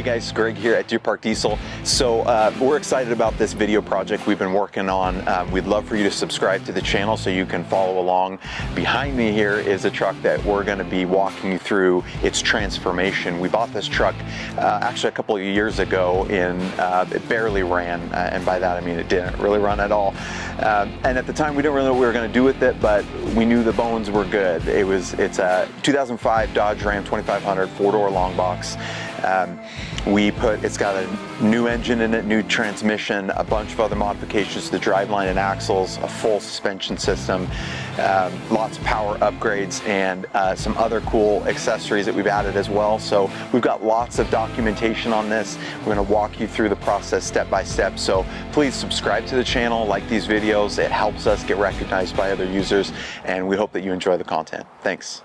Hey guys, Greg here at Deer Park Diesel. So we're excited about this video project we've been working on. We'd love for you to subscribe to the channel so you can follow along. Behind me here is a truck that we're going to be walking you through its transformation. We bought this truck actually a couple of years ago it barely ran, and by that I mean it didn't really run at all. And at the time we didn't really know what we were going to do with it, but we knew the bones were good. It's a 2005 Dodge Ram 2500 4-door long box. It's got a new engine in it, new transmission, a bunch of other modifications to the driveline and axles, a full suspension system, lots of power upgrades, and some other cool accessories that we've added as well. So we've got lots of documentation on this. We're going to walk you through the process step by step. So please subscribe to the channel, like these videos. It helps us get recognized by other users, and we hope that you enjoy the content. Thanks.